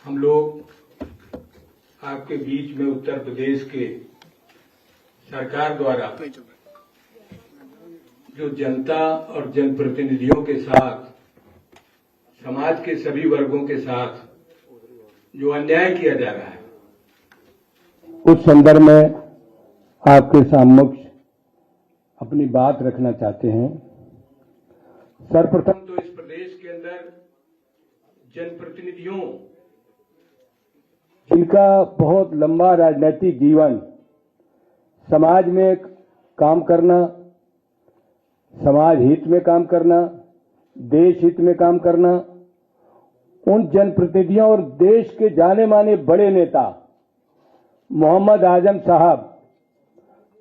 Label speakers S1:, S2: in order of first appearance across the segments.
S1: हम लोग आपके बीच में उत्तर प्रदेश के सरकार द्वारा जो जनता और जनप्रतिनिधियों के साथ, समाज के सभी वर्गों के साथ जो अन्याय किया जा रहा है, उस संदर्भ में आपके सम्मुख अपनी बात रखना चाहते हैं। सर्वप्रथम तो इस प्रदेश के अंदर जनप्रतिनिधियों जिनका बहुत लंबा राजनीतिक जीवन, समाज में काम करना, समाज हित में काम करना, देश हित में काम करना, उन जनप्रतिनिधियों और देश के जाने माने बड़े नेता मोहम्मद आजम साहब,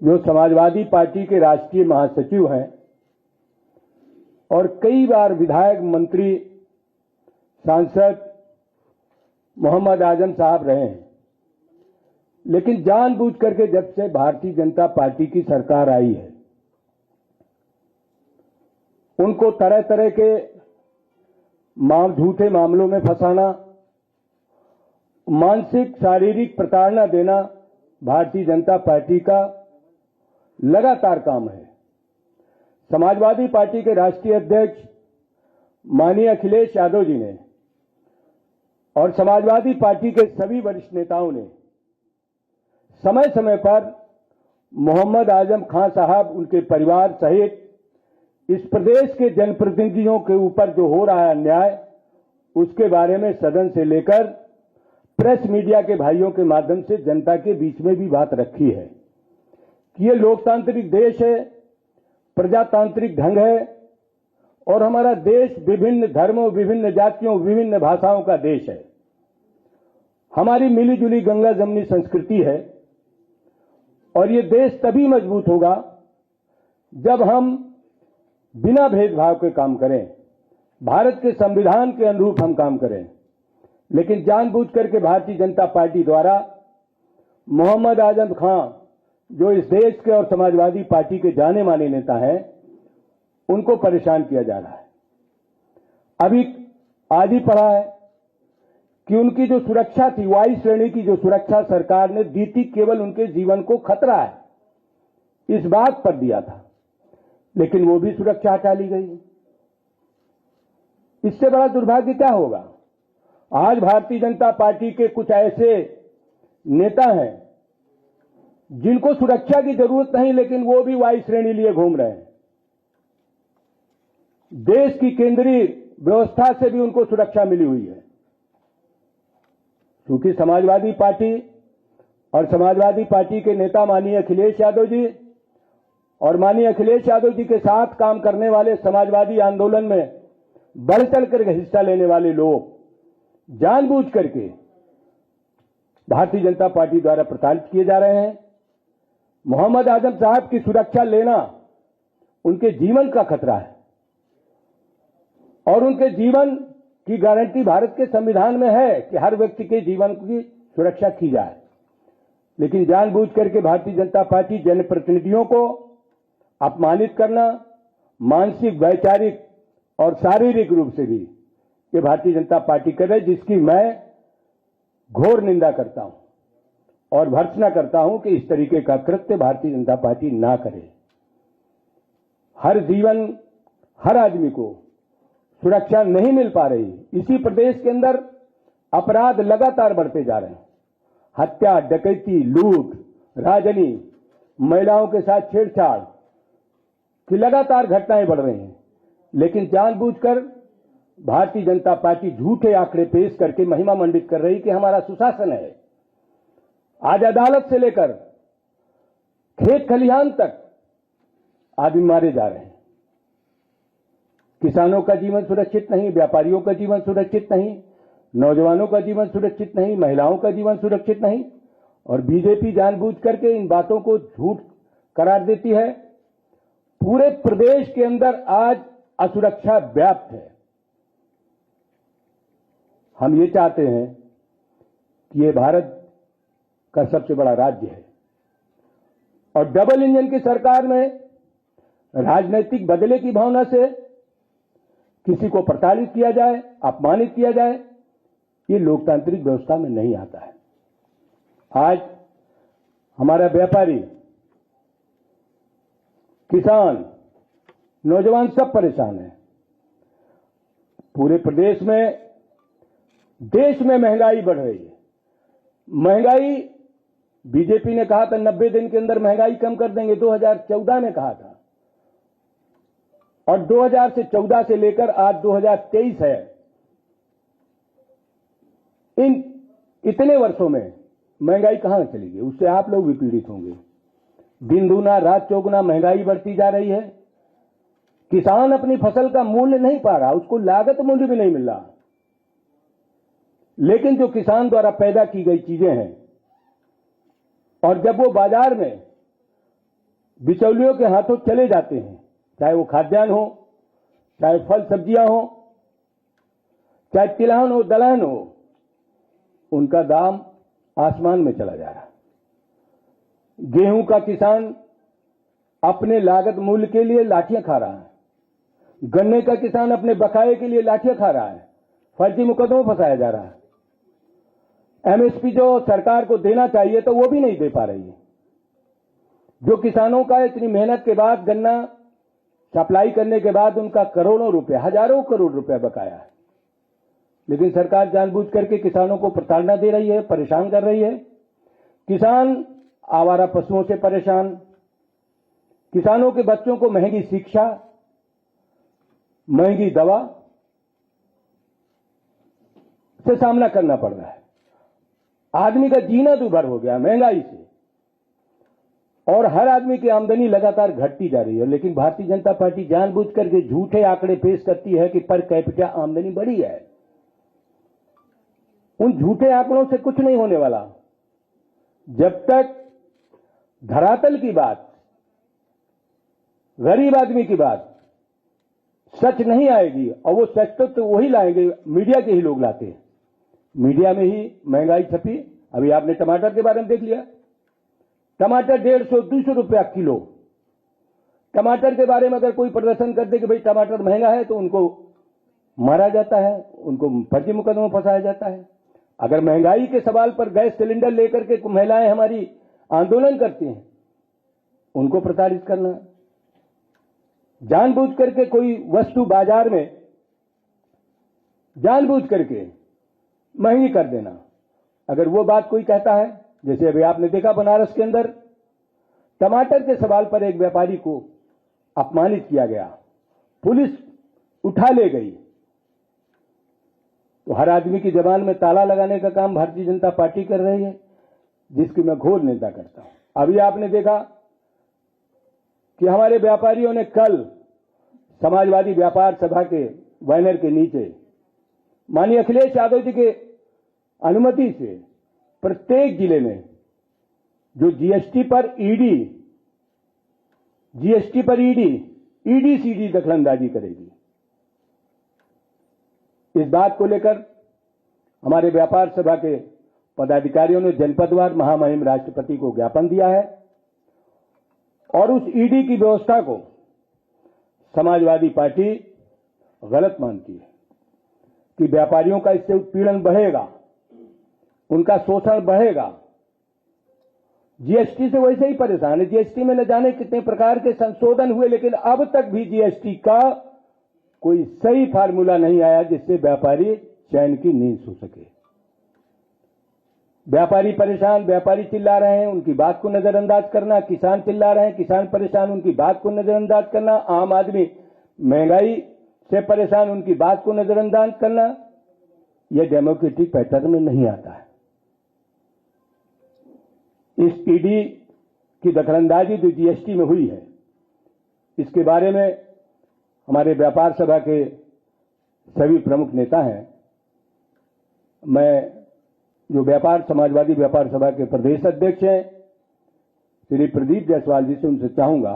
S1: जो समाजवादी पार्टी के राष्ट्रीय महासचिव हैं और कई बार विधायक, मंत्री, सांसद मोहम्मद आजम साहब रहे हैं, लेकिन जानबूझ करके जब से भारतीय जनता पार्टी की सरकार आई है, उनको तरह तरह के झूठे मामलों में फंसाना, मानसिक शारीरिक प्रताड़ना देना भारतीय जनता पार्टी का लगातार काम है। समाजवादी पार्टी के राष्ट्रीय अध्यक्ष माननीय अखिलेश यादव जी ने और समाजवादी पार्टी के सभी वरिष्ठ नेताओं ने समय समय पर मोहम्मद आजम खान साहब, उनके परिवार सहित इस प्रदेश के जनप्रतिनिधियों के ऊपर जो हो रहा है अन्याय, उसके बारे में सदन से लेकर प्रेस मीडिया के भाइयों के माध्यम से जनता के बीच में भी बात रखी है कि ये लोकतांत्रिक देश है, प्रजातांत्रिक ढंग है और हमारा देश विभिन्न धर्मों, विभिन्न जातियों, विभिन्न भाषाओं का देश है। हमारी मिली जुली गंगा जमनी संस्कृति है और ये देश तभी मजबूत होगा जब हम बिना भेदभाव के काम करें, भारत के संविधान के अनुरूप हम काम करें। लेकिन जानबूझ करके भारतीय जनता पार्टी द्वारा मोहम्मद आजम खान, जो इस देश के और समाजवादी पार्टी के जाने माने नेता हैं, उनको परेशान किया जा रहा है। अभी आज ही पढ़ा है कि उनकी जो सुरक्षा थी, वायु श्रेणी की जो सुरक्षा सरकार ने दी थी, केवल उनके जीवन को खतरा है इस बात पर दिया था, लेकिन वो भी सुरक्षा हटा ली गई। इससे बड़ा दुर्भाग्य क्या होगा? आज भारतीय जनता पार्टी के कुछ ऐसे नेता हैं जिनको सुरक्षा की जरूरत नहीं, लेकिन वो भी वायु श्रेणी लिए घूम रहे हैं। देश की केंद्रीय व्यवस्था से भी उनको सुरक्षा मिली हुई है, क्योंकि समाजवादी पार्टी और समाजवादी पार्टी के नेता माननीय अखिलेश यादव जी और माननीय अखिलेश यादव जी के साथ काम करने वाले, समाजवादी आंदोलन में बढ़ चढ़ कर हिस्सा लेने वाले लोग जानबूझ करके भारतीय जनता पार्टी द्वारा प्रताड़ित किए जा रहे हैं। मोहम्मद आजम साहब की सुरक्षा लेना उनके जीवन का खतरा है और उनके जीवन की गारंटी भारत के संविधान में है कि हर व्यक्ति के जीवन की सुरक्षा की जाए। लेकिन जानबूझ करके भारतीय जनता पार्टी जनप्रतिनिधियों को अपमानित करना, मानसिक, वैचारिक और शारीरिक रूप से भी ये भारतीय जनता पार्टी कर रही है, जिसकी मैं घोर निंदा करता हूं और भर्त्सना करता हूं कि इस तरीके का कृत्य भारतीय जनता पार्टी ना करे। हर जीवन, हर आदमी को सुरक्षा नहीं मिल पा रही। इसी प्रदेश के अंदर अपराध लगातार बढ़ते जा रहे हैं। हत्या, डकैती, लूट, राजनी, महिलाओं के साथ छेड़छाड़ की लगातार घटनाएं बढ़ रही हैं, लेकिन जानबूझकर भारतीय जनता पार्टी झूठे आंकड़े पेश करके महिमा मंडित कर रही कि हमारा सुशासन है। आज अदालत से लेकर खेत खलिहान तक आदमी मारे जा रहे हैं। किसानों का जीवन सुरक्षित नहीं, व्यापारियों का जीवन सुरक्षित नहीं, नौजवानों का जीवन सुरक्षित नहीं, महिलाओं का जीवन सुरक्षित नहीं, और बीजेपी जानबूझ करके इन बातों को झूठ करार देती है। पूरे प्रदेश के अंदर आज असुरक्षा व्याप्त है। हम ये चाहते हैं कि ये भारत का सबसे बड़ा राज्य है और डबल इंजन की सरकार में राजनीतिक बदले की भावना से किसी को प्रताड़ित किया जाए, अपमानित किया जाए, ये लोकतांत्रिक व्यवस्था में नहीं आता है। आज हमारा व्यापारी, किसान, नौजवान सब परेशान हैं। पूरे प्रदेश में, देश में महंगाई बढ़ रही है। महंगाई बीजेपी ने कहा था 90 दिन के अंदर महंगाई कम कर देंगे, 2014 में कहा था, और 2014 से लेकर आज 2023 है। इन इतने वर्षों में महंगाई कहां चली गई? उससे आप लोग भी पीड़ित होंगे। दिन दूना रात चौगुना महंगाई बढ़ती जा रही है। किसान अपनी फसल का मूल्य नहीं पा रहा, उसको लागत मूल्य भी नहीं मिल रहा। लेकिन जो किसान द्वारा पैदा की गई चीजें हैं, और जब वो बाजार में बिचौलियों के हाथों चले जाते हैं, चाहे वो खाद्यान्न हो, चाहे फल सब्जियां हो, चाहे तिलहन हो, दलहन हो, उनका दाम आसमान में चला जा रहा है। गेहूं का किसान अपने लागत मूल्य के लिए लाठियां खा रहा है। गन्ने का किसान अपने बकाये के लिए लाठियां खा रहा है। फर्जी मुकदमों में फंसाया जा रहा है। एमएसपी जो सरकार को देना चाहिए तो वो भी नहीं दे पा रही है। जो किसानों का इतनी मेहनत के बाद गन्ना सप्लाई करने के बाद उनका करोड़ों रुपए, हजारों करोड़ रुपए बकाया है, लेकिन सरकार जानबूझ करके किसानों को प्रताड़ना दे रही है, परेशान कर रही है। किसान आवारा पशुओं से परेशान, किसानों के बच्चों को महंगी शिक्षा, महंगी दवा से सामना करना पड़ रहा है। आदमी का जीना दूभर हो गया महंगाई से, और हर आदमी की आमदनी लगातार घटती जा रही है। लेकिन भारतीय जनता पार्टी जानबूझ करके झूठे आंकड़े पेश करती है कि पर कैपिटा आमदनी बढ़ी है। उन झूठे आंकड़ों से कुछ नहीं होने वाला। जब तक धरातल की बात, गरीब आदमी की बात सच नहीं आएगी, और वो सच तो वही लाएंगे, मीडिया के ही लोग लाते हैं। मीडिया में ही महंगाई छपी। अभी आपने टमाटर के बारे में देख लिया, टमाटर 150-200 रुपया किलो। टमाटर के बारे में अगर कोई प्रदर्शन कर दे कि भाई टमाटर महंगा है, तो उनको मारा जाता है, उनको फर्जी मुकदमे में फंसाया जाता है। अगर महंगाई के सवाल पर गैस सिलेंडर लेकर के महिलाएं हमारी आंदोलन करती हैं, उनको प्रताड़ित करना, जानबूझ करके कोई वस्तु बाजार में जानबूझ करके महंगी कर देना। अगर वो बात कोई कहता है, जैसे अभी आपने देखा बनारस के अंदर टमाटर के सवाल पर एक व्यापारी को अपमानित किया गया, पुलिस उठा ले गई, तो हर आदमी की जबान में ताला लगाने का काम भारतीय जनता पार्टी कर रही है, जिसकी मैं घोर निंदा करता हूं। अभी आपने देखा कि हमारे व्यापारियों ने कल समाजवादी व्यापार सभा के बैनर के नीचे माननीय अखिलेश यादव जी के अनुमति से प्रत्येक जिले में जो जीएसटी पर ईडी सीडी दखलंदाजी करेगी, इस बात को लेकर हमारे व्यापार सभा के पदाधिकारियों ने जनपदवार महामहिम राष्ट्रपति को ज्ञापन दिया है, और उस ईडी की व्यवस्था को समाजवादी पार्टी गलत मानती है कि व्यापारियों का इससे उत्पीड़न बढ़ेगा, उनका शोषण बढ़ेगा। जीएसटी से वैसे ही परेशान है। जीएसटी में न जाने कितने प्रकार के संशोधन हुए, लेकिन अब तक भी जीएसटी का कोई सही फार्मूला नहीं आया जिससे व्यापारी चैन की नींद सो सके। व्यापारी परेशान, व्यापारी चिल्ला रहे हैं, उनकी बात को नजरअंदाज करना, किसान चिल्ला रहे हैं, किसान परेशान, उनकी बात को नजरअंदाज करना, आम आदमी महंगाई से परेशान, उनकी बात को नजरअंदाज करना, यह डेमोक्रेटिक पैटर्न में नहीं आता है। इस ईडी की दखलंदाजी जो जीएसटी में हुई है, इसके बारे में हमारे व्यापार सभा के सभी प्रमुख नेता हैं, मैं जो समाजवादी व्यापार सभा के प्रदेश अध्यक्ष हैं श्री प्रदीप जायसवाल जी से, उनसे चाहूंगा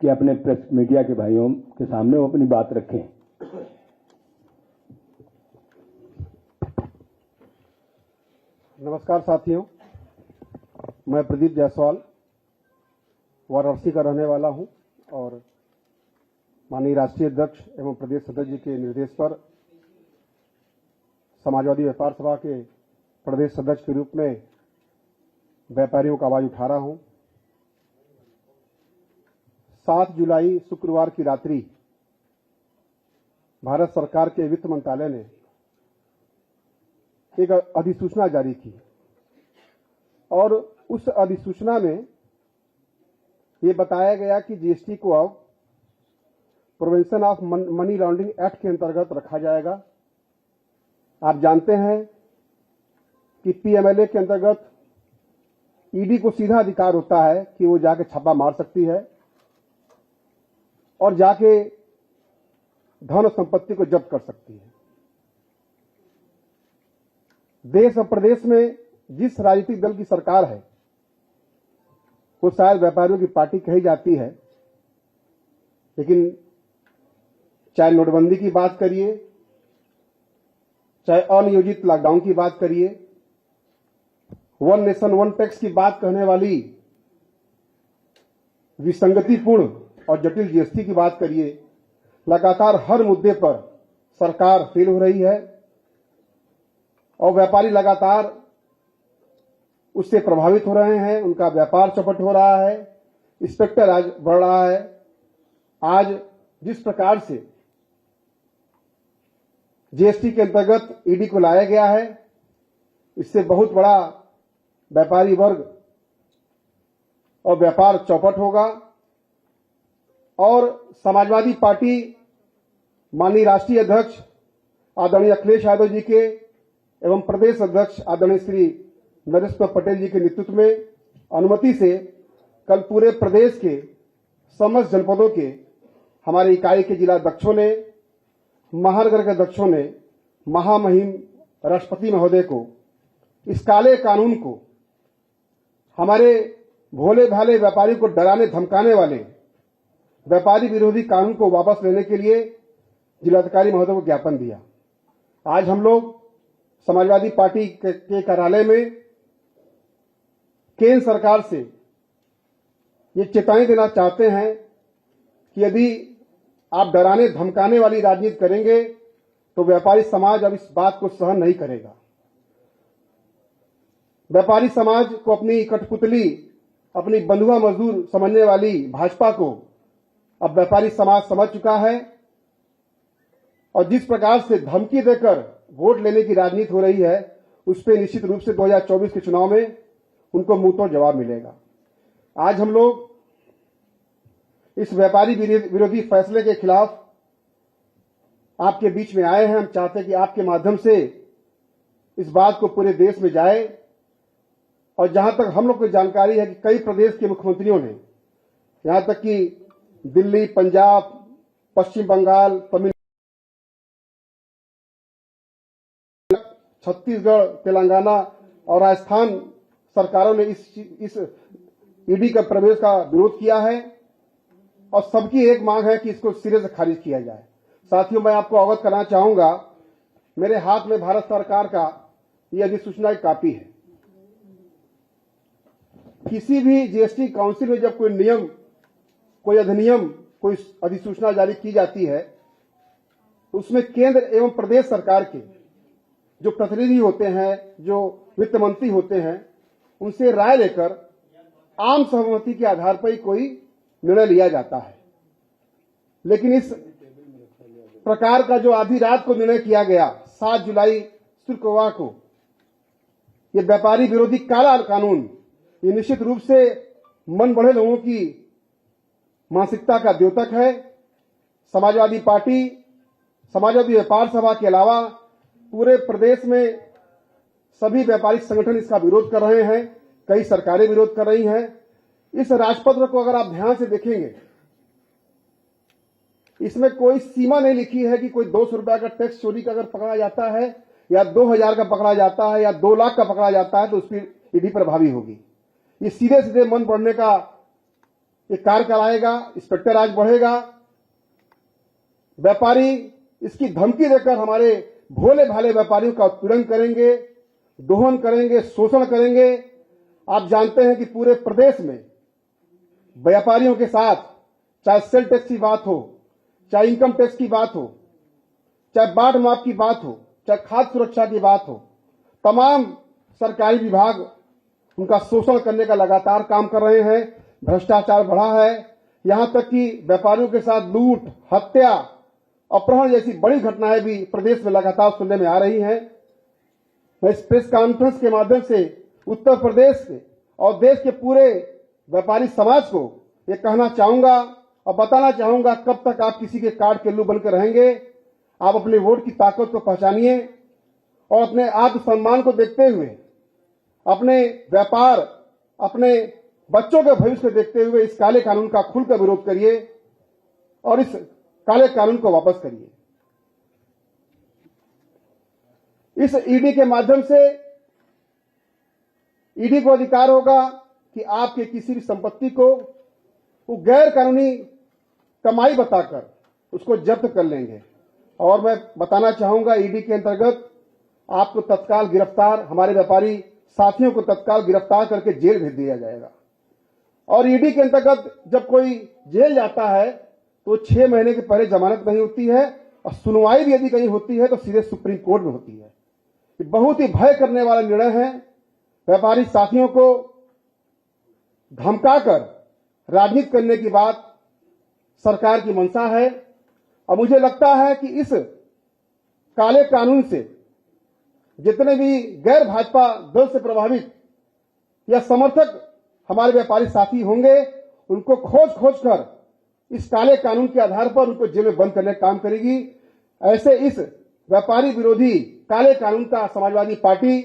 S1: कि अपने प्रेस मीडिया के भाइयों के सामने वो अपनी बात रखें।
S2: नमस्कार साथियों, मैं प्रदीप जायसवाल वाराणसी का रहने वाला हूं, और माननीय राष्ट्रीय अध्यक्ष एवं प्रदेश सदस्य जी के निर्देश पर समाजवादी व्यापार सभा के प्रदेश सदस्य के रूप में व्यापारियों का आवाज उठा रहा हूं। 7 जुलाई शुक्रवार की रात्रि भारत सरकार के वित्त मंत्रालय ने एक अधिसूचना जारी की और उस अधिसूचना में ये बताया गया कि जीएसटी को अब prevention of money laundering act के अंतर्गत रखा जाएगा। आप जानते हैं कि पीएमएलए के अंतर्गत ईडी को सीधा अधिकार होता है कि वो जाके छापा मार सकती है और जाके धन और संपत्ति को जब्त कर सकती है। देश और प्रदेश में जिस राजनीतिक दल की सरकार है वो शायद व्यापारियों की पार्टी कही जाती है, लेकिन चाहे नोटबंदी की बात करिए, चाहे अनियोजित लॉकडाउन की बात करिए, वन नेशन वन टैक्स की बात कहने वाली विसंगतिपूर्ण और जटिल जीएसटी की बात करिए, लगातार हर मुद्दे पर सरकार फेल हो रही है और व्यापारी लगातार उससे प्रभावित हो रहे हैं। उनका व्यापार चौपट हो रहा है, इंस्पेक्टर आज बढ़ रहा है। आज जिस प्रकार से जीएसटी के अंतर्गत ईडी को लाया गया है, इससे बहुत बड़ा व्यापारी वर्ग और व्यापार चौपट होगा और समाजवादी पार्टी माननीय राष्ट्रीय अध्यक्ष आदरणीय अखिलेश यादव जी के एवं प्रदेश अध्यक्ष आदरणीय श्री नरेश पटेल जी के नेतृत्व में अनुमति से कल पूरे प्रदेश के समस्त जनपदों के हमारे इकाई के जिला अध्यक्षों ने, महानगर के अध्यक्षों ने महामहिम राष्ट्रपति महोदय को इस काले कानून को, हमारे भोले भाले व्यापारियों को डराने धमकाने वाले व्यापारी विरोधी कानून को वापस लेने के लिए जिलाधिकारी महोदय को ज्ञापन दिया। आज हम लोग समाजवादी पार्टी के कार्यालय में केंद्र सरकार से ये चेतावनी देना चाहते हैं कि यदि आप डराने धमकाने वाली राजनीति करेंगे तो व्यापारी समाज अब इस बात को सहन नहीं करेगा। व्यापारी समाज को अपनी कठपुतली, अपनी बंधुआ मजदूर समझने वाली भाजपा को अब व्यापारी समाज समझ चुका है और जिस प्रकार से धमकी देकर वोट लेने की राजनीति हो रही है, उस पर निश्चित रूप से 2024 के चुनाव में उनको मुंहतोड़ जवाब मिलेगा। आज हम लोग इस व्यापारी विरोधी फैसले के खिलाफ आपके बीच में आए हैं। हम चाहते हैं कि आपके माध्यम से इस बात को पूरे देश में जाए और जहां तक हम लोग को जानकारी है कि कई प्रदेश के मुख्यमंत्रियों ने, यहां तक कि दिल्ली, पंजाब, पश्चिम बंगाल, तमिलनाडु, छत्तीसगढ़, तेलंगाना और राजस्थान सरकारों ने इस ईडी का प्रवेश का विरोध किया है और सबकी एक मांग है कि इसको सिरे से खारिज किया जाए। साथियों, मैं आपको अवगत कराना चाहूंगा, मेरे हाथ में भारत सरकार का यह अधिसूचना की कॉपी है। किसी भी जीएसटी काउंसिल में जब कोई नियम, कोई अधिनियम, कोई अधिसूचना जारी की जाती है, उसमें केंद्र एवं प्रदेश सरकार के जो प्रतिनिधि होते हैं, जो वित्त मंत्री होते हैं, उनसे राय लेकर आम सहमति के आधार पर ही कोई निर्णय लिया जाता है। लेकिन इस प्रकार का जो आधी रात को निर्णय किया गया 7 जुलाई शुक्रवार को, ये व्यापारी विरोधी काला कानून, ये निश्चित रूप से मन बढ़े लोगों की मानसिकता का द्योतक है। समाजवादी पार्टी, समाजवादी व्यापार सभा के अलावा पूरे प्रदेश में सभी व्यापारिक संगठन इसका विरोध कर रहे हैं, कई सरकारें विरोध कर रही हैं। इस राजपत्र को अगर आप ध्यान से देखेंगे, इसमें कोई सीमा नहीं लिखी है कि कोई 200 रुपया का टैक्स चोरी का अगर पकड़ा जाता है या 2000 का पकड़ा जाता है या 2 लाख का पकड़ा जाता है तो उस पर ईडी प्रभावी होगी। ये सीधे सीधे मन बढ़ने का ये कार्य कराएगा। इंस्पेक्टर आज बढ़ेगा। व्यापारी इसकी धमकी देकर हमारे भोले भाले व्यापारियों का उत्पीड़न करेंगे, दोहन करेंगे, शोषण करेंगे। आप जानते हैं कि पूरे प्रदेश में व्यापारियों के साथ चाहे सेल टैक्स की बात हो, चाहे इनकम टैक्स की बात हो, चाहे बाट माफ की बात हो, चाहे खाद्य सुरक्षा की बात हो, तमाम सरकारी विभाग उनका शोषण करने का लगातार काम कर रहे हैं। भ्रष्टाचार बढ़ा है, यहां तक कि व्यापारियों के साथ लूट, हत्या, अपहरण जैसी बड़ी घटनाएं भी प्रदेश में लगातार सुनने में आ रही हैं। मैं इस प्रेस कॉन्फ्रेंस के माध्यम से उत्तर प्रदेश के और देश के पूरे व्यापारी समाज को ये कहना चाहूंगा और बताना चाहूंगा, कब तक आप किसी के कार्ड के उल्लू बनकर रहेंगे। आप अपने वोट की ताकत को पहचानिए और अपने आत्मसम्मान को देखते हुए, अपने व्यापार, अपने बच्चों के भविष्य को देखते हुए इस काले कानून का खुलकर विरोध करिए और इस काले कानून को वापस करिए। इस ईडी के माध्यम से ईडी को अधिकार होगा कि आपके किसी भी संपत्ति को वो गैर कानूनी कमाई बताकर उसको जब्त कर लेंगे। और मैं बताना चाहूंगा, ईडी के अंतर्गत आपको तत्काल गिरफ्तार, हमारे व्यापारी साथियों को तत्काल गिरफ्तार करके जेल भेज दिया जाएगा। और ईडी के अंतर्गत जब कोई जेल जाता है तो 6 महीने के पहले जमानत नहीं होती है और सुनवाई भी यदि कहीं होती है तो सीधे सुप्रीम कोर्ट में होती है। ये बहुत ही भय करने वाला निर्णय है। व्यापारी साथियों को धमकाकर राजनीति करने की बात सरकार की मंशा है और मुझे लगता है कि इस काले कानून से जितने भी गैर भाजपा दल से प्रभावित या समर्थक हमारे व्यापारी साथी होंगे, उनको खोज कर इस काले कानून के आधार पर उनको जेल में बंद करने का काम करेगी। ऐसे इस व्यापारी विरोधी काले कानून का समाजवादी पार्टी,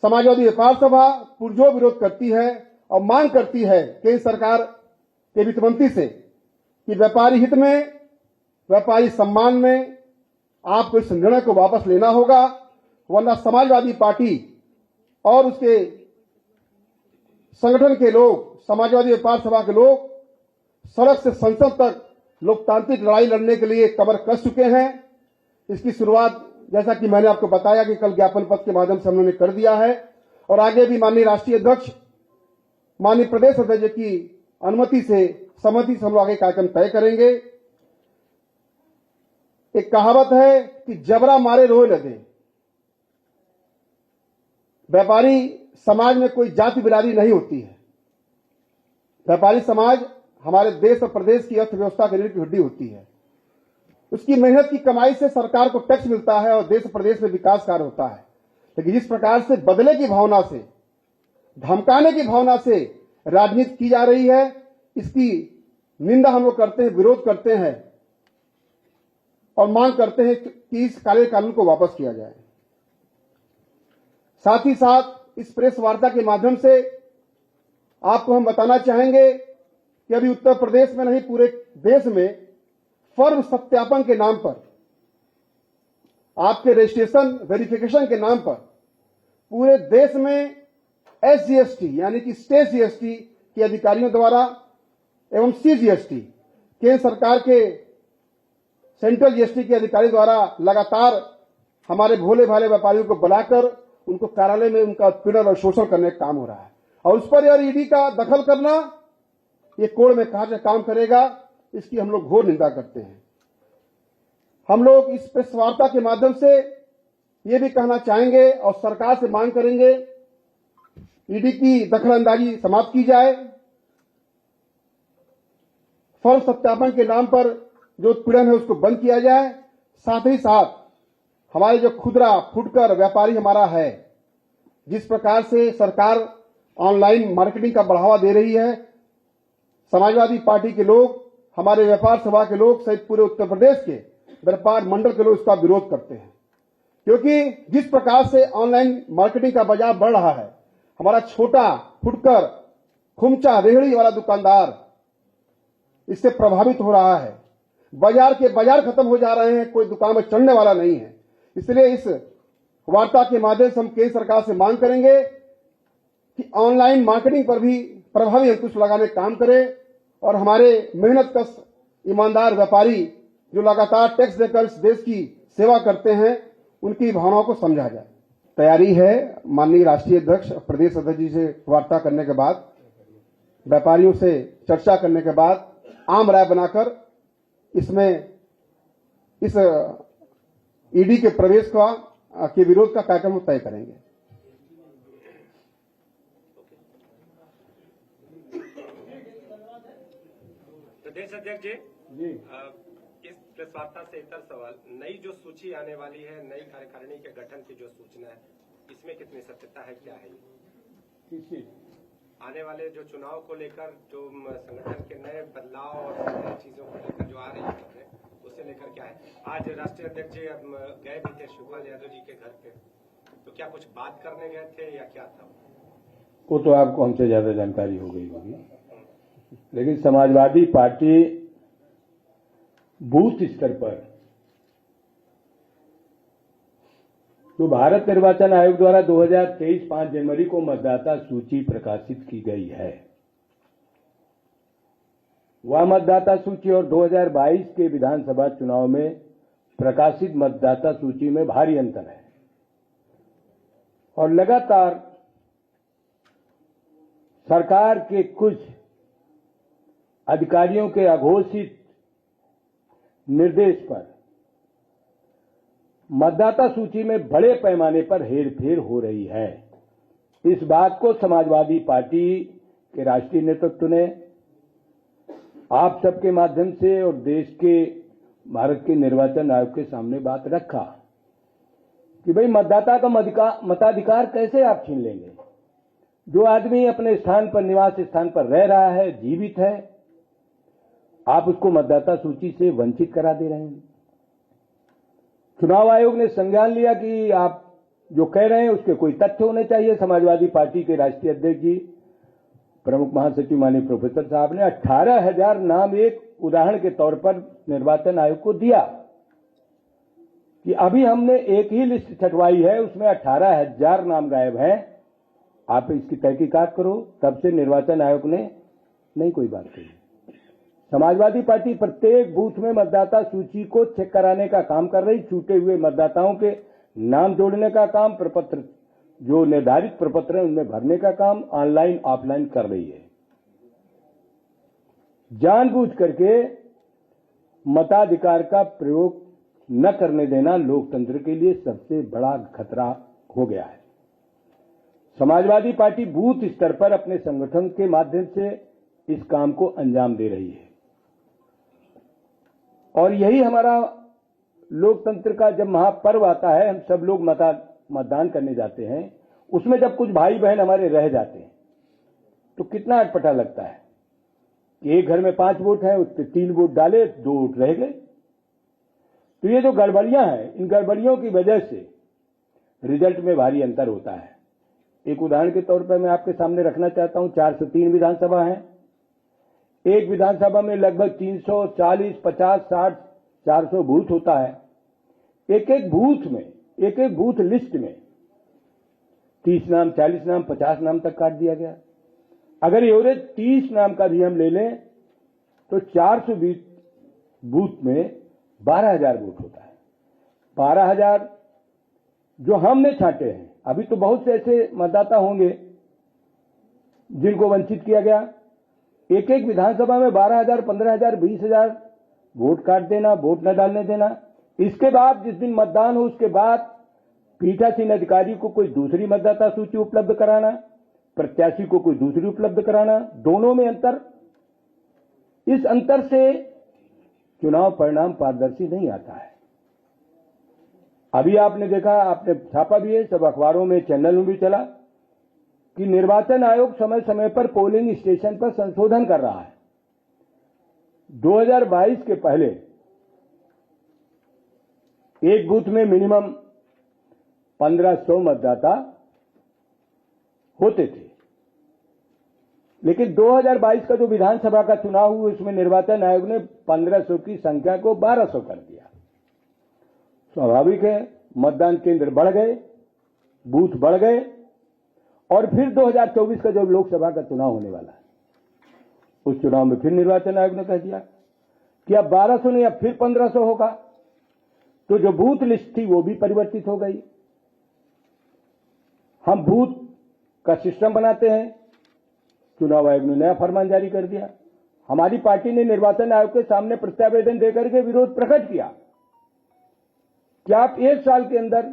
S2: समाजवादी व्यापार सभा पुरजोर विरोध करती है और मांग करती है केंद्र सरकार के वित्त मंत्री से कि व्यापारी हित में, व्यापारी सम्मान में आपको इस निर्णय को वापस लेना होगा, वरना समाजवादी पार्टी और उसके संगठन के लोग, समाजवादी व्यापार सभा के लोग सड़क से संसद तक लोकतांत्रिक लड़ाई लड़ने के लिए कमर कस चुके हैं। इसकी शुरुआत, जैसा कि मैंने आपको बताया कि कल ज्ञापन पत्र के माध्यम से हमने कर दिया है और आगे भी माननीय राष्ट्रीय अध्यक्ष, माननीय प्रदेश अध्यक्ष की अनुमति से, सहमति से हम लोग आगे कार्यक्रम तय करेंगे। एक कहावत है कि जबरा मारे रोए न दे। व्यापारी समाज में कोई जाति बिरादरी नहीं होती है। व्यापारी समाज हमारे देश और प्रदेश की अर्थव्यवस्था की रीढ़ की हड्डी होती है। उसकी मेहनत की कमाई से सरकार को टैक्स मिलता है और देश और प्रदेश में विकास कार्य होता है। लेकिन जिस प्रकार से बदले की भावना से, धमकाने की भावना से राजनीति की जा रही है, इसकी निंदा हम लोग करते हैं, विरोध करते हैं और मांग करते हैं कि इस काले कानून को वापस किया जाए। साथ ही साथ इस प्रेस वार्ता के माध्यम से आपको हम बताना चाहेंगे कि अभी उत्तर प्रदेश में नहीं, पूरे देश में फर्म सत्यापन के नाम पर, आपके रजिस्ट्रेशन वेरिफिकेशन के नाम पर पूरे देश में एसजीएसटी यानी कि स्टेट जीएसटी के अधिकारियों द्वारा एवं सीजीएसटी केंद्र सरकार के सेंट्रल जीएसटी के अधिकारी द्वारा लगातार हमारे भोले भाले व्यापारियों को बुलाकर उनको कार्यालय में उनका उत्पीड़न और शोषण करने का काम हो रहा है। और उस पर यार ईडी का दखल करना, ये कोर्ट में कहा काम करेगा, इसकी हम लोग घोर निंदा करते हैं। हम लोग इस प्रेस वार्ता के माध्यम से ये भी कहना चाहेंगे और सरकार से मांग करेंगे, ईडी की दखलंदाजी समाप्त की जाए। फर्म सत्यापन के नाम पर जो उत्पीड़न है उसको बंद किया जाए। साथ ही साथ हमारे जो खुदरा फुटकर व्यापारी हमारा है, जिस प्रकार से सरकार ऑनलाइन मार्केटिंग का बढ़ावा दे रही है, समाजवादी पार्टी के लोग, हमारे व्यापार सभा के लोग सहित पूरे उत्तर प्रदेश के व्यापार मंडल के लोग इसका विरोध करते हैं। क्योंकि जिस प्रकार से ऑनलाइन मार्केटिंग का बाजार बढ़ रहा है, हमारा छोटा फुटकर खुमचा रेहड़ी वाला दुकानदार इससे प्रभावित हो रहा है। बाजार के बाजार खत्म हो जा रहे हैं, कोई दुकान में चलने वाला नहीं है। इसलिए इस वार्ता के माध्यम से हम केंद्र सरकार से मांग करेंगे कि ऑनलाइन मार्केटिंग पर भी प्रभावी अंकुश लगाने का काम करे और हमारे मेहनत कश ईमानदार व्यापारी जो लगातार टैक्स देकर इस देश की सेवा करते हैं, उनकी भावनाओं को समझा जाए। तैयारी है माननीय राष्ट्रीय अध्यक्ष, प्रदेश अध्यक्ष जी से वार्ता करने के बाद, व्यापारियों से चर्चा करने के बाद आम राय बनाकर इसमें इस ईडी के प्रवेश के विरोध का कार्यक्रम तय करेंगे।
S3: प्रदेश अध्यक्ष जी, इस प्रेस वार्ता से इतर सवाल, नई जो सूची आने वाली है, नई कार्यकारिणी के गठन की जो सूचना है, इसमें कितनी सत्यता है, क्या है ये? आने वाले जो चुनाव को लेकर जो संगठन के नए बदलाव और नई चीजों को लेकर जो आ रही है, उसे लेकर क्या है? आज राष्ट्रीय अध्यक्ष जी गए भी थे शिवपाल यादव जी के घर पे, तो क्या कुछ बात करने गए थे या क्या था?
S1: वो तो आपको हमसे ज्यादा जानकारी हो गई होगी, लेकिन समाजवादी पार्टी बूथ स्तर पर जो भारत निर्वाचन आयोग द्वारा 2023 5 जनवरी को मतदाता सूची प्रकाशित की गई है, वह मतदाता सूची और 2022 के विधानसभा चुनाव में प्रकाशित मतदाता सूची में भारी अंतर है और लगातार सरकार के कुछ अधिकारियों के अघोषित निर्देश पर मतदाता सूची में बड़े पैमाने पर हेरफेर हो रही है। इस बात को समाजवादी पार्टी के राष्ट्रीय नेतृत्व ने आप सबके माध्यम से और देश के भारत के निर्वाचन आयोग के सामने बात रखा कि भाई मतदाता का मताधिकार कैसे आप छीन लेंगे? जो आदमी अपने स्थान पर, निवास स्थान पर रह रहा है, जीवित है, आप उसको मतदाता सूची से वंचित करा दे रहे हैं। चुनाव आयोग ने संज्ञान लिया कि आप जो कह रहे हैं उसके कोई तथ्य होने चाहिए। समाजवादी पार्टी के राष्ट्रीय अध्यक्ष जी, प्रमुख महासचिव माननीय प्रोफेसर साहब ने 18,000 नाम एक उदाहरण के तौर पर निर्वाचन आयोग को दिया कि अभी हमने एक ही लिस्ट छटवाई है, उसमें 18,000 नाम गायब हैं, आप इसकी तहकीकात करो। तब से निर्वाचन आयोग ने नहीं कोई बात कही। समाजवादी पार्टी प्रत्येक बूथ में मतदाता सूची को चेक कराने का काम कर रही, छूटे हुए मतदाताओं के नाम जोड़ने का काम, प्रपत्र जो निर्धारित प्रपत्र है उनमें भरने का काम ऑनलाइन ऑफलाइन कर रही है। जानबूझ करके मताधिकार का प्रयोग न करने देना लोकतंत्र के लिए सबसे बड़ा खतरा हो गया है। समाजवादी पार्टी बूथ स्तर पर अपने संगठन के माध्यम से इस काम को अंजाम दे रही है और यही हमारा लोकतंत्र का जब महापर्व आता है, हम सब लोग मतदान करने जाते हैं, उसमें जब कुछ भाई बहन हमारे रह जाते हैं तो कितना अटपटा लगता है कि एक घर में 5 वोट हैं, उस पर 3 वोट डाले, 2 वोट रह गए। तो ये जो गड़बड़ियां हैं, इन गड़बड़ियों की वजह से रिजल्ट में भारी अंतर होता है। एक उदाहरण के तौर पर मैं आपके सामने रखना चाहता हूं, 403 विधानसभा है। एक विधानसभा में लगभग 340, 50, 60, 400 बूथ होता है। एक एक बूथ लिस्ट में 30 नाम, 40 नाम, 50 नाम तक काट दिया गया। अगर एवरेज 30 नाम का भी हम ले लें तो 420 बूथ में 12,000 वोट होता है। 12,000 जो हमने छांटे हैं, अभी तो बहुत से ऐसे मतदाता होंगे जिनको वंचित किया गया। एक एक विधानसभा में 12,000, 15,000, 20,000 वोट काट देना, वोट न डालने देना। इसके बाद जिस दिन मतदान हो उसके बाद पीठासीन अधिकारी को कोई दूसरी मतदाता सूची उपलब्ध कराना, प्रत्याशी को कोई दूसरी उपलब्ध कराना, दोनों में अंतर। इस अंतर से चुनाव परिणाम पारदर्शी नहीं आता है। अभी आपने देखा, आपने छापा भी है, सब अखबारों में, चैनल में भी चला कि निर्वाचन आयोग समय समय पर पोलिंग स्टेशन पर संशोधन कर रहा है। 2022 के पहले एक बूथ में मिनिमम 1500 मतदाता होते थे, लेकिन 2022 का जो विधानसभा का चुनाव हुआ उसमें निर्वाचन आयोग ने 1500 की संख्या को 1200 कर दिया। स्वाभाविक है, मतदान केंद्र बढ़ गए, बूथ बढ़ गए और फिर 2024 का जो लोकसभा का चुनाव होने वाला है, उस चुनाव में फिर निर्वाचन आयोग ने कह दिया कि अब 1200 नहीं, अब फिर 1500 होगा। तो जो बूथ लिस्ट थी वो भी परिवर्तित हो गई। हम बूथ का सिस्टम बनाते हैं, चुनाव आयोग ने नया फरमान जारी कर दिया। हमारी पार्टी ने निर्वाचन आयोग के सामने प्रत्यावेदन देकर के विरोध प्रकट किया क्या आप 1 साल के अंदर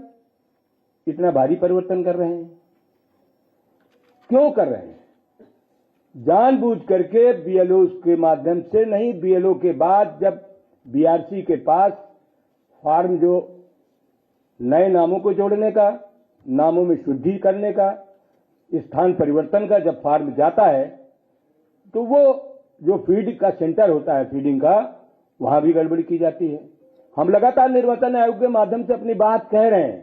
S1: इतना भारी परिवर्तन कर रहे हैं? क्यों कर रहे हैं? जानबूझ करके बीएलओ के माध्यम से नहीं, बीएलओ के बाद जब बीआरसी के पास फार्म जो नए नामों को जोड़ने का, नामों में शुद्धि करने का, स्थान परिवर्तन का जब फार्म जाता है तो वो जो फीड का सेंटर होता है, फीडिंग का, वहां भी गड़बड़ी की जाती है। हम लगातार निर्वाचन आयोग के माध्यम से अपनी बात कह रहे हैं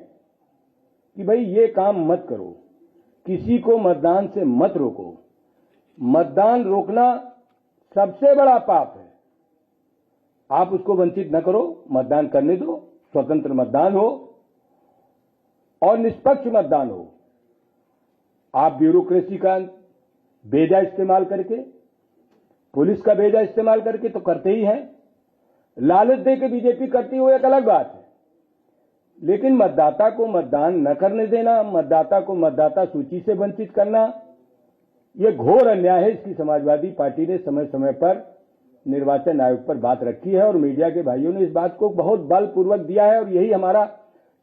S1: कि भाई ये काम मत करो, किसी को मतदान से मत रोको। मतदान रोकना सबसे बड़ा पाप है। आप उसको वंचित न करो, मतदान करने दो, स्वतंत्र मतदान हो और निष्पक्ष मतदान हो। आप ब्यूरोक्रेसी का बेजा इस्तेमाल करके, पुलिस का बेजा इस्तेमाल करके तो करते ही हैं। लालच दे के बीजेपी करती हो एक अलग बात है, लेकिन मतदाता को मतदान न करने देना, मतदाता को मतदाता सूची से वंचित करना, यह घोर अन्याय है। इसकी समाजवादी पार्टी ने समय समय पर निर्वाचन आयोग पर बात रखी है और मीडिया के भाइयों ने इस बात को बहुत बलपूर्वक दिया है और यही हमारा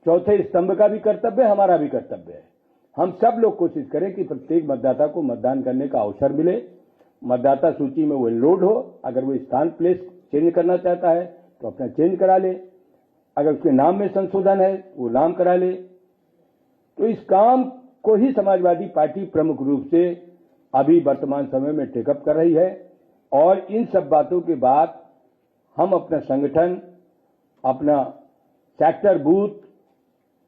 S1: चौथे स्तंभ का भी कर्तव्य है, हमारा भी कर्तव्य है। हम सब लोग कोशिश करें कि प्रत्येक मतदाता को मतदान करने का अवसर मिले, मतदाता सूची में वो एनरोल्ड हो। अगर वो स्थान प्लेस चेंज करना चाहता है तो अपना चेंज करा ले, अगर उसके नाम में संशोधन है वो नाम करा ले। तो इस काम को ही समाजवादी पार्टी प्रमुख रूप से अभी वर्तमान समय में टेकअप कर रही है और इन सब बातों के बाद हम अपना संगठन, अपना सेक्टर बूथ,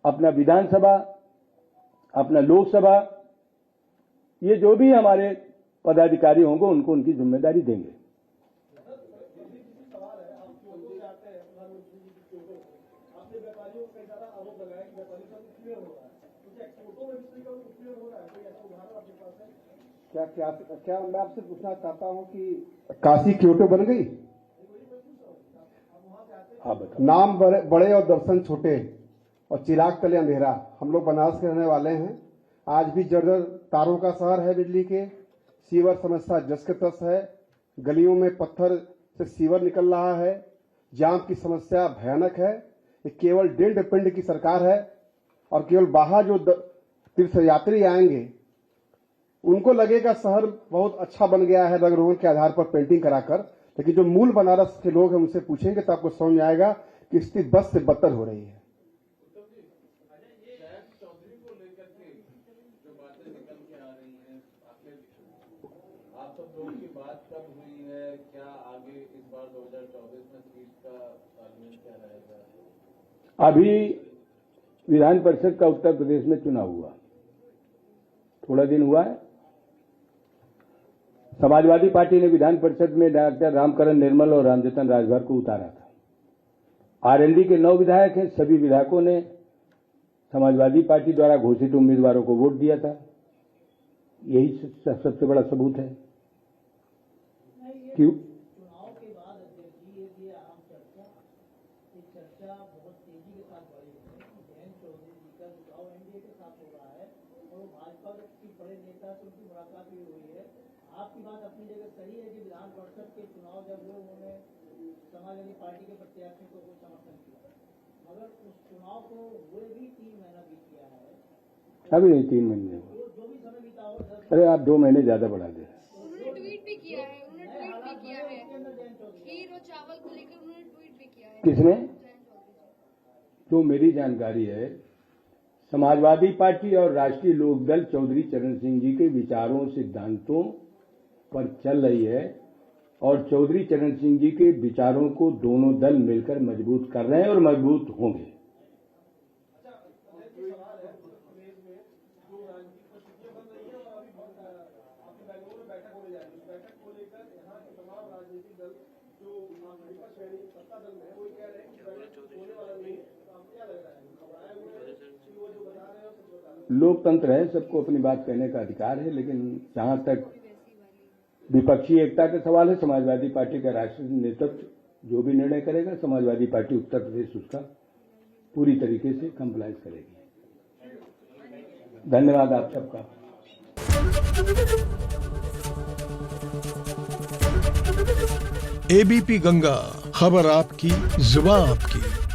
S1: अपना विधानसभा, अपना लोकसभा, ये जो भी हमारे पदाधिकारी होंगे उनको उनकी जिम्मेदारी देंगे।
S2: क्या मैं आपसे पूछना चाहता हूं कि काशी क्योटो बन गई? नाम बड़े और दर्शन छोटे और चिराग तले अंधेरा। हम लोग बनारस के रहने वाले हैं। आज भी जर्जर तारों का शहर है बिजली के, सीवर समस्या जस के तस है, गलियों में पत्थर से सीवर निकल रहा है, जाम की समस्या भयानक है। ये केवल डेढ़ पिंड की सरकार है और केवल बाहर जो तीर्थयात्री आएंगे उनको लगेगा शहर बहुत अच्छा बन गया है रंग रोगन के आधार पर पेंटिंग कराकर, लेकिन जो मूल बनारस के लोग हैं उनसे पूछेंगे तो आपको समझ में आएगा कि स्थिति बस से बदतर हो रही है।
S4: आप सब लोगों की बात कब हुई है? क्या आगे इस बार 2024 में सीट का तालमेल क्या रहेगा?
S1: अभी विधान परिषद का उत्तर प्रदेश में चुनाव हुआ, थोड़ा दिन हुआ है। समाजवादी पार्टी ने विधान परिषद में डॉक्टर रामकरण निर्मल और रामजतन राजभर को उतारा था। आरएलडी के 9 विधायक हैं, सभी विधायकों ने समाजवादी पार्टी द्वारा घोषित उम्मीदवारों को वोट दिया था। यही सबसे बड़ा सबूत है। क्यों?
S5: चुनाव के बाद ये आम चर्चा बहुत तेजी के साथ बढ़ी है। जयंत चौधरी जी का चुनाव एनडीए के साथ हो रहा है और भाजपा के बड़े नेता से उनकी मुलाकात भी हुई है। आपकी बात अपनी जगह सही है कि विधान परिषद के चुनाव जब हुए उन्होंने समाजवादी पार्टी के प्रत्याशी को समर्थन किया, मगर उस चुनाव को हुए भी 3 महीना बीत गया है।
S1: अभी नहीं, 3 महीने
S5: जो भी समय बीता हो,
S1: अरे आप 2 महीने ज्यादा बढ़ा दे।
S6: उन्होंने ट्वीट भी किया है, खीर और चावल को लेकर उन्होंने ट्वीट भी किया है।
S1: किसने? जो मेरी जानकारी है, समाजवादी पार्टी और राष्ट्रीय लोकदल चौधरी चरण सिंह जी के विचारों सिद्धांतों पर चल रही है और चौधरी चरण सिंह जी के विचारों को दोनों दल मिलकर मजबूत कर रहे हैं और मजबूत होंगे। लोकतंत्र है, सबको अपनी बात कहने का अधिकार है, लेकिन जहां तक विपक्षी एकता का सवाल है, समाजवादी पार्टी का राष्ट्रीय नेतृत्व जो भी निर्णय करेगा, समाजवादी पार्टी उत्तर प्रदेश उसका पूरी तरीके से कंप्लाइंस करेगी। धन्यवाद आप सबका।
S7: एबीपी गंगा, खबर आपकी, जुबान आपकी।